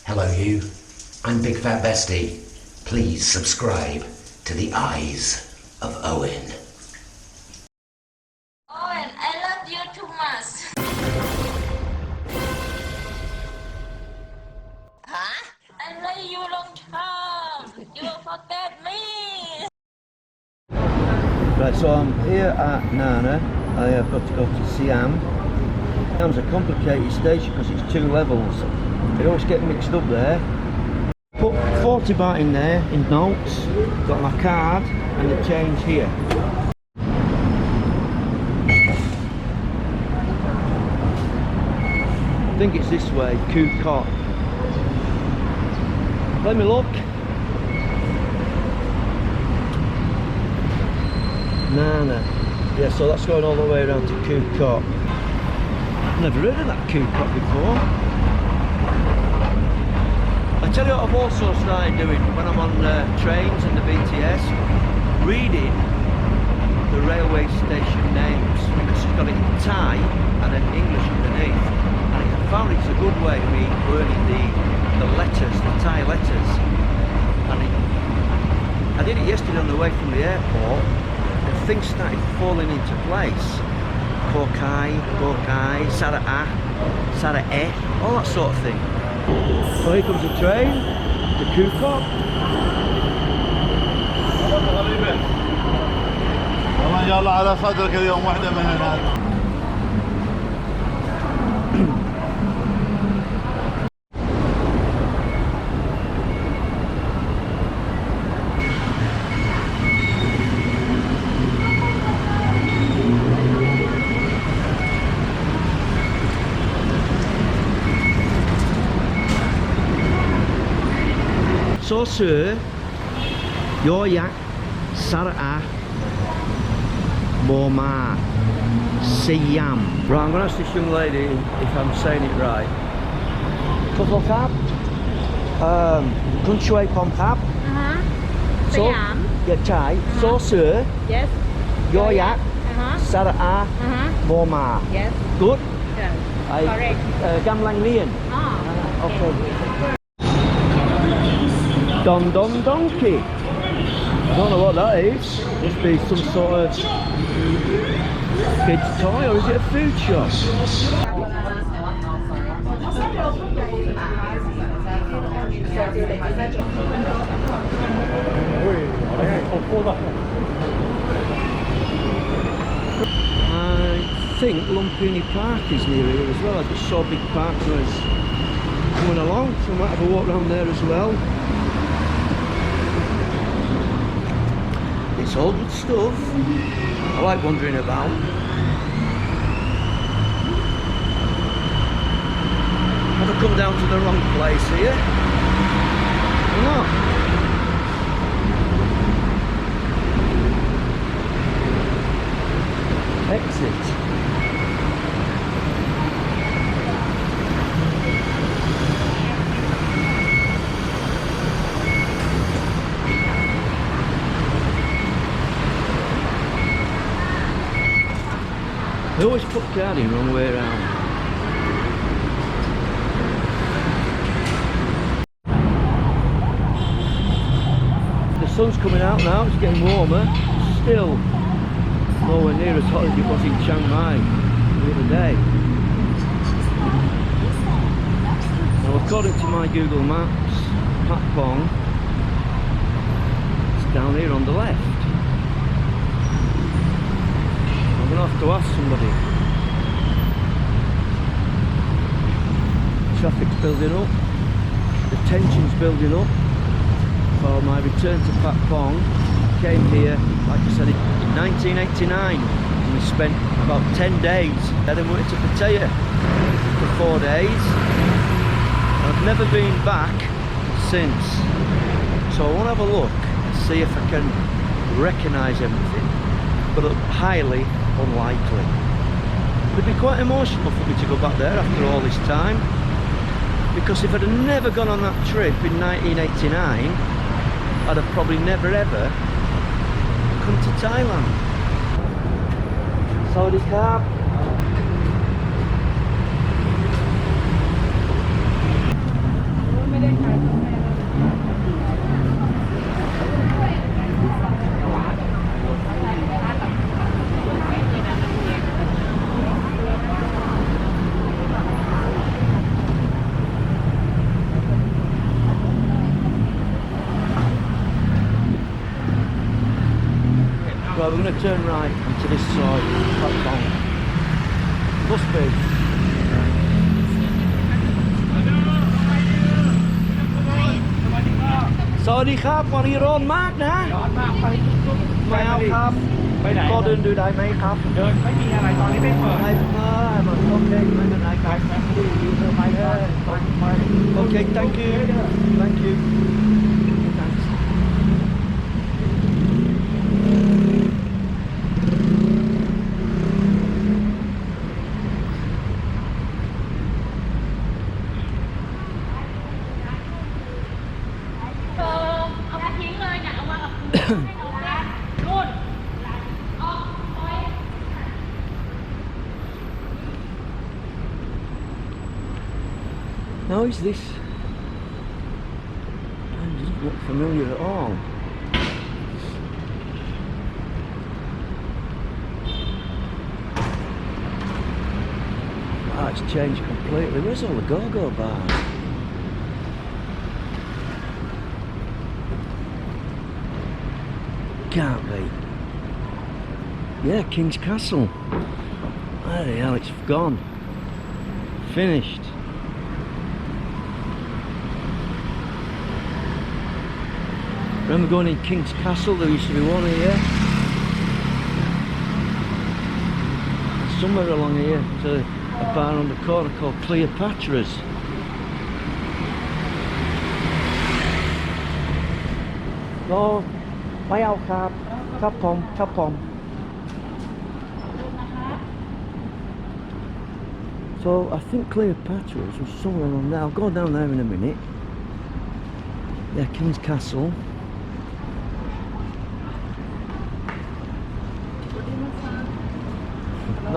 Hello you, I'm Big Fat Bestie. Please subscribe to the Eyes of Owen. Owen, I love you too much. Huh? I love you long time. You forget me. Right, so I'm here at Nana. I have got to go to Siam. Siam's a complicated station because it's 2 levels. They always get mixed up there. Put 40 baht in there in notes, got my card and the change here. I think it's this way, Khu Kot. Let me look. Nana. Yeah, so that's going all the way around to Khu Kot. I've never heard of that Khu Kot before. I tell you what I've also started doing when I'm on trains and the BTS, reading the railway station names, because it's got it in Thai and then English underneath, and I found it's a good way of me learning the letters, the Thai letters. And I did it yesterday on the way from the airport, and things started falling into place. Kokai, Kokai, Sara-a, Sara-e, all that sort of thing. So here comes the train, the Khu Kot. يلا على صدرك اليوم واحدة من هنا. So sir, Yoyak, Sara-a, Moma, Siam. Right, I'm going to ask this young lady if I'm saying it right. Couple cab, Kun Shui Pom cab. So, yeah, Thai. So sir, Yes. Yoyak, Sara-a, Moma. Yes. Good. Yes. Correct. Gam Lang Lien. Okay. Dom Dom Donkey. I don't know what that is. Must be some sort of kid's toy, or is it a food shop? I think Lumpini Park is near here as well. I just saw big partners coming along, so I might have a walk around there as well. It's all good stuff. I like wandering about. Have I come down to the wrong place here? Or not? Exit. They always put card in wrong way around. The sun's coming out now, it's getting warmer. Still nowhere near as hot as it was in Chiang Mai the other day. Now according to my Google Maps, Patpong is down here on the left. I'm going to have to ask somebody. Traffic's building up, the tension's building up. For my return to Patpong, came here, like I said, in 1989, and we spent about 10 days. Then we went to Pattaya for 4 days. I've never been back since, so I want to have a look and see if I can recognise everything, but highly unlikely. It'd be quite emotional for me to go back there after all this time, because if I'd have never gone on that trip in 1989, I'd have probably never ever come to Thailand. Saudi Carb. going to turn right onto this side, Patpong. Must be. Sorry ครับวันนี้ร้อนมากนะร้อนมากไปทุกๆไม่เอาครับไปไหนก็เดินดูได้ไหมครับเดินไม่มีอะไรตอนนี้ไม่เปิดไม่เปิดโอเคไม่เป็นไรครับไปเลยโอเค thank you thank you How is this? It doesn't look familiar at all. Wow, it's changed completely. Where's all the go-go bars? Can't be. Yeah, King's Castle. Where the hell, it's gone. Finished. Remember going in King's Castle, there used to be one here. Somewhere along here, there's a bar on the corner called Cleopatra's. Oh, my out cab, tap on. So I think Cleopatra's was somewhere along there. I'll go down there in a minute. Yeah, King's Castle.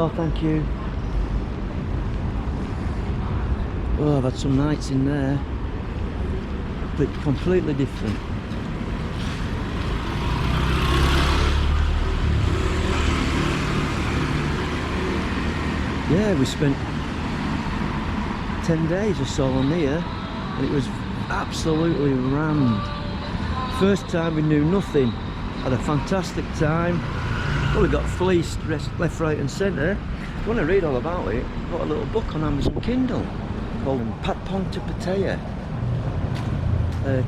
No, thank you. Oh, I've had some nights in there, but completely different. Yeah, we spent 10 days or so on here, and it was absolutely rammed. First time we knew nothing, had a fantastic time. Well, we got fleeced left, right and centre. If you want to read all about it, I've got a little book on Amazon Kindle called Patpong Revisited.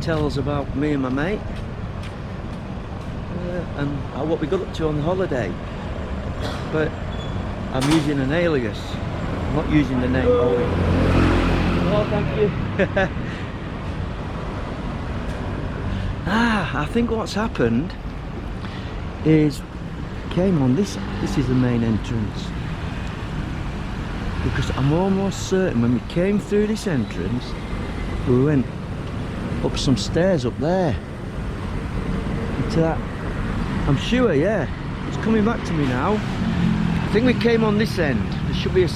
Tells about me and my mate and what we got up to on the holiday. But I'm using an alias, I'm not using the name Owen. Oh, thank you. I think what's happened is came on this is the main entrance, because I'm almost certain when we came through this entrance we went up some stairs up there into that. I'm sure, yeah, it's coming back to me now. I think we came on this end. There should be a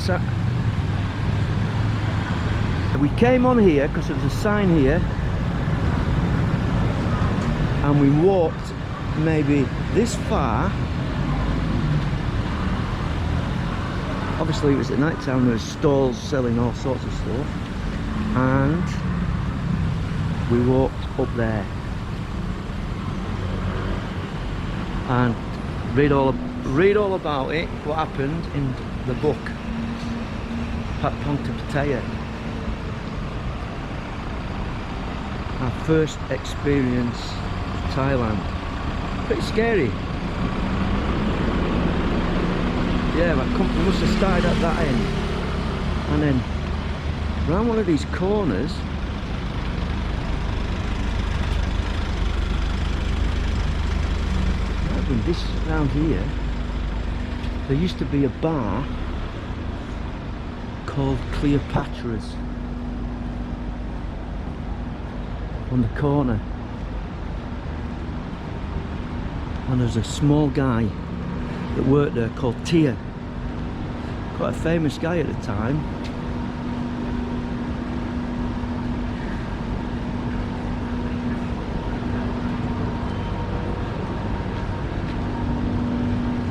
we came on here because there was a sign here, and we walked maybe this far. Obviously it was at night time, there was stalls selling all sorts of stuff, and we walked up there and read all about it, what happened in the book Patpong Revisited. Our first experience of Thailand. Pretty scary. Yeah, that company must have started at that end, and then round one of these corners this round here there used to be a bar called Cleopatra's on the corner, and there's a small guy that worked there called Tia, quite a famous guy at the time.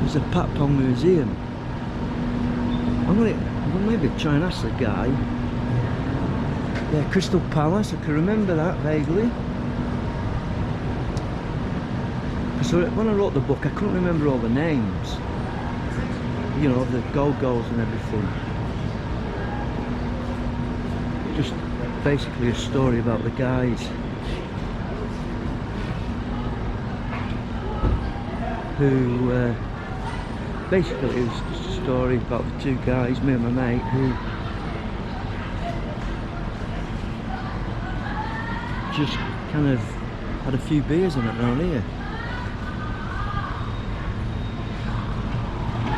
There's a Patpong museum. I'm gonna maybe try and ask the guy. Yeah, Crystal Palace, I can remember that vaguely. So when I wrote the book, I couldn't remember all the names. You know, the go-go's and everything. Just basically a story about the guys who basically it was just a story about the two guys, me and my mate, who just kind of had a few beers and that around here.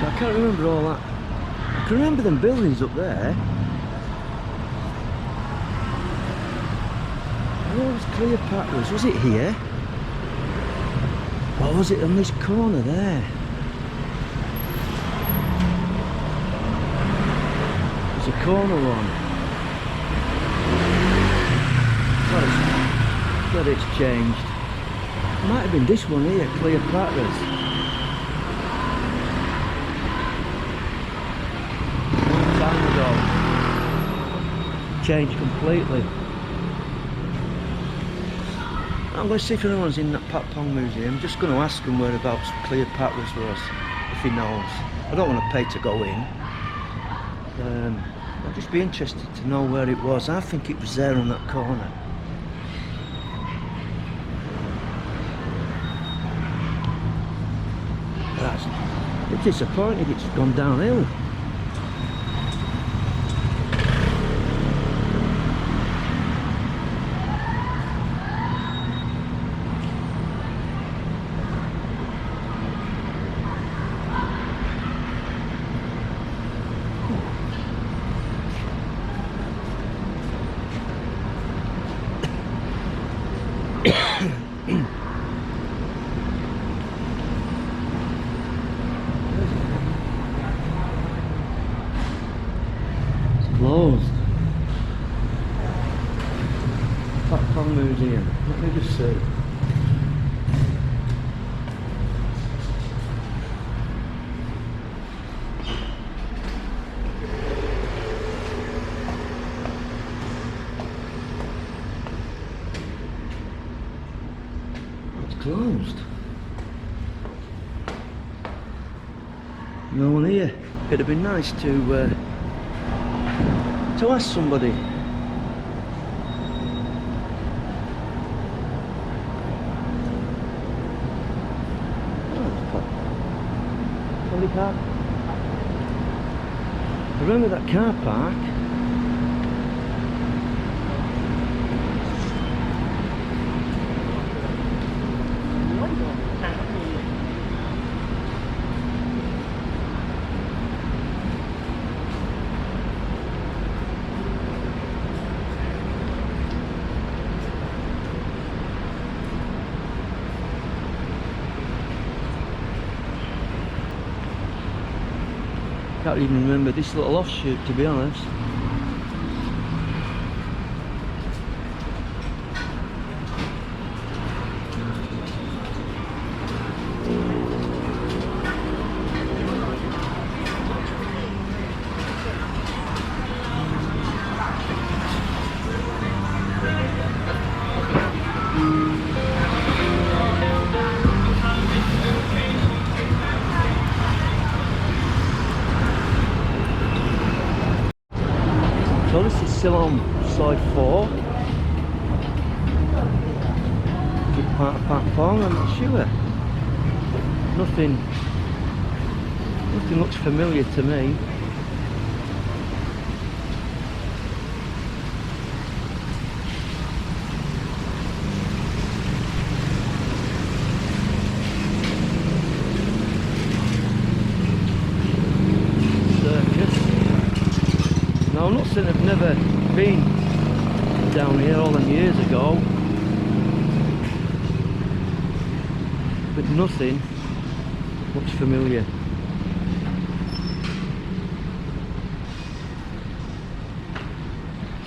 But I can't remember all that. I can remember them buildings up there. Where was Cleopatra's? Was it here? Or was it on this corner there? There's a corner one. God, it's changed. It might have been this one here, Cleopatra's. Long time ago. Changed completely. I'm going to see if anyone's in that Patpong Museum. I'm just going to ask him whereabouts Cleopatra's was, if he knows. I don't want to pay to go in. I'd just be interested to know where it was. I think it was there on that corner. That's a bit disappointed it's gone downhill. Closed. Patpong Museum. Let me just see. It's closed. No one here. It'd have been nice to ask somebody. Probably car. I remember that car park. Can't even remember this little offshoot, to be honest. So this is still on side 4. Is it part of Patpong? I'm not sure. Nothing looks familiar to me. I'm not saying I've never been down here all them years ago, but nothing looks familiar.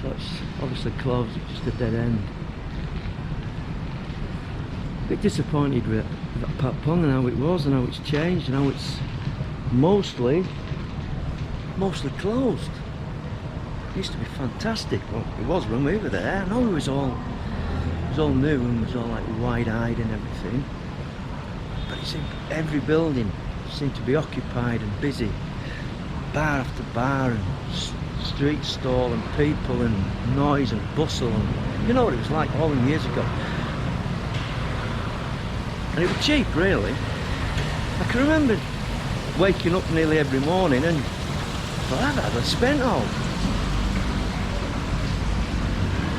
So it's obviously closed, it's just a dead end. A bit disappointed with that Patpong and how it was and how it's changed and how it's mostly closed. It used to be fantastic. Well, it was when we were there. I know it was all new and was all like wide-eyed and everything. every building seemed to be occupied and busy. Bar after bar and street stall and people and noise and bustle. And you know what it was like all them years ago. And it was cheap, really. I can remember waking up nearly every morning and thought, I've hardly spent all.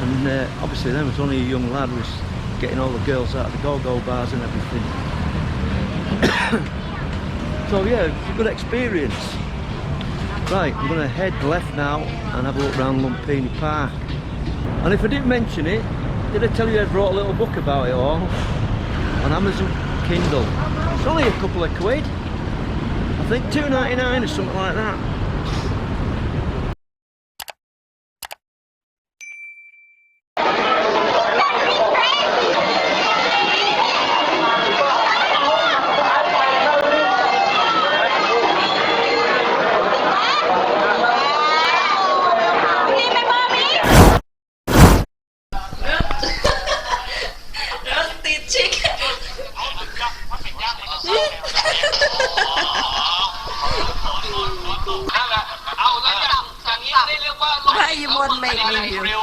And obviously then I was only a young lad, was getting all the girls out of the go-go bars and everything. So yeah, it was a good experience. Right, I'm going to head left now and have a look around Lumpini Park. And if I didn't mention it, did I tell you I wrote a little book about it all? On Amazon Kindle. It's only a couple of quid. I think £2.99 or something like that. Why you won't make me do?